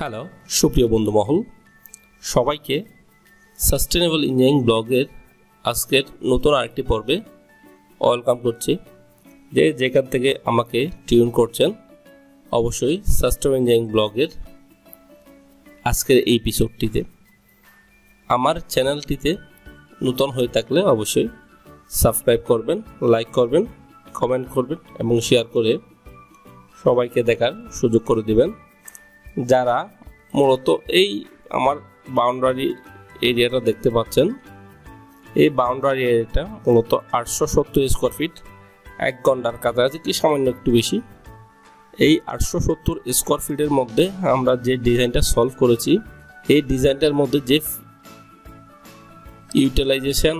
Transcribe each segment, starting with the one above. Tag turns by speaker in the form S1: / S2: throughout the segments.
S1: Hello সুপ্রিয় বন্ধু মহল, সবাইকে সাস্টেনেবল ইঞ্জিনিয়ারিং ব্লগের আজকের নতুন আরেকটি পর্বে ওয়েলকাম করছি। যেখান থেকে আমাকে টিউন করছেন, অবশ্যই সাস্টেনেবল ইঞ্জিনিয়ারিং ব্লগের আজকের এই এপিসোডটিতে। আমার চ্যানেলটিতে নতুন হয়ে থাকলে অবশ্যই সাবস্ক্রাইব করবেন, লাইক করবেন, কমেন্ট করবেন এবং শেয়ার করে সবাইকে দেখার সুযোগ করে দিবেন। যারা মূলত এই আমার বাউন্ডারি এরিয়াটা দেখতে পাচ্ছেন, এই বাউন্ডারি এরিয়াটা মূলত 870 স্কোয়ার ফিট, 1 ঘন্টার কাছাকাছি কি সামান্য একটু বেশি। এই 870 স্কোয়ার ফিটের মধ্যে আমরা যে ডিজাইনটা সলভ করেছি, এই ডিজাইনটার মধ্যে যে ইউটিলাইজেশন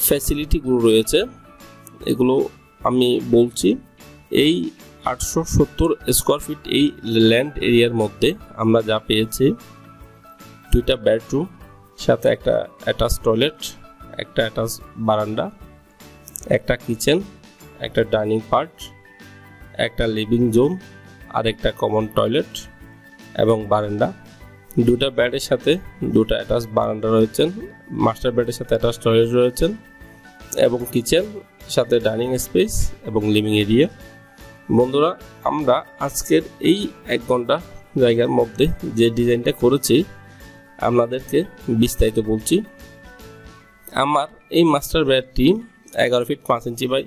S1: ফ্যাসিলিটিগুলো রয়েছে এগুলো আমি বলছি। এই 870 স্কোয়ার ফিট এই ল্যান্ড এরিয়ার মধ্যে আমরা যা পেয়েছি, 2টা বেডরুম, সাথে একটা অ্যাটাচ টয়লেট, একটা অ্যাটাচ বারান্দা, একটা কিচেন, একটা ডাইনিং পার্ট, একটা লিভিং জোন আর একটা কমন টয়লেট এবং বারান্দা। 2টা বেডের সাথে 2টা অ্যাটাচ বারান্দা রয়েছেন, মাস্টার বেডের সাথে অ্যাটাচ টয়লেট রয়েছেন এবং কিচেন সাথে ডাইনিং স্পেস এবং লিভিং এরিয়া। বন্ধুরা, আমরা আজকের এই 1 ঘন্টা জায়গার মধ্যে যে ডিজাইনটা করেছি আপনাদেরকে বিস্তারিত বলছি। আমার এই মাস্টার বেডটি 11 ফিট 5 ইঞ্চি বাই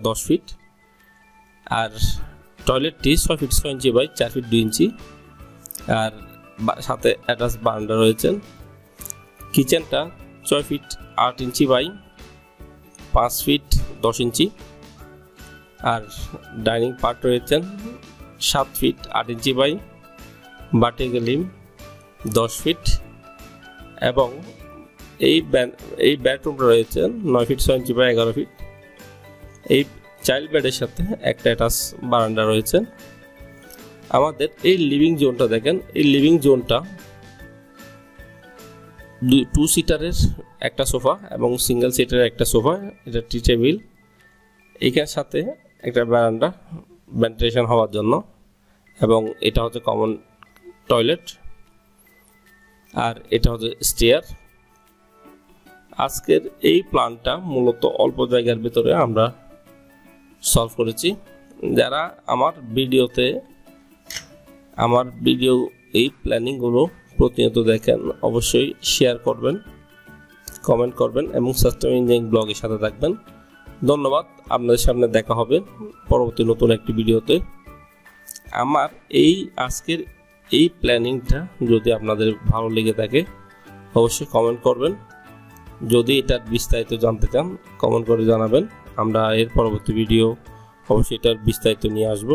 S1: 10 ফিট, আর টয়লেটটি 6 feet 6 inch by 4 feet 2 inch, আর সাথে অ্যাটাচ বারান্দা রয়েছেন। কিচেনটা 6 feet 8 inch by 5 feet 10 inch, আর ডাইনিং পার্ট রয়েছেন 7 feet 8 inch by vertically 10 feet, এবং এই বেডরুমটা রয়েছেন 9 ফিট 6 ইঞ্চি বাই 11 ফিট। এই চাইল্ড বেডের সাথে একটা অ্যাটাচ বারান্দা রয়েছে। আমাদের এই লিভিং জোনটা দেখেন, এই লিভিং জোনটা 2 সিটারের একটা সোফা এবং সিঙ্গেল সিটারের একটা সোফা, এটা টি টেবিল, এইখানের সাথে একটা বারান্দা ভেন্টিলেশন হওয়ার জন্য, এবং এটা হচ্ছে কমন টয়লেট, আর এটা হচ্ছে স্টেয়ার। আজকের এই প্ল্যানটা মূলত অল্প জায়গার ভিতরে আমরা সলভ করেছি। যারা আমার ভিডিও এই প্ল্যানিংগুলো প্রতিনিয়ত দেখেন, অবশ্যই শেয়ার করবেন, কমেন্ট করবেন এবং সাস্টেনেবল ইঞ্জিনিয়ারিং ব্লগের সাথে থাকবেন। ধন্যবাদ। আপনাদের সামনে দেখা হবে পরবর্তী নতুন একটি ভিডিওতে। আমার আজকের এই প্ল্যানিংটা যদি আপনাদের ভালো লেগে থাকে অবশ্যই কমেন্ট করবেন। যদি এটার বিস্তারিত জানতে চান কমেন্ট করে জানাবেন, আমরা এর পরবর্তী ভিডিও অবশ্যই এটার বিস্তারিত নিয়ে আসব।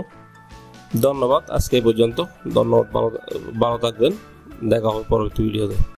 S1: ধন্যবাদ। আজকে এই পর্যন্ত। ধন্যবাদ। ভালো থাকবেন। দেখা হবে পরবর্তী ভিডিওতে।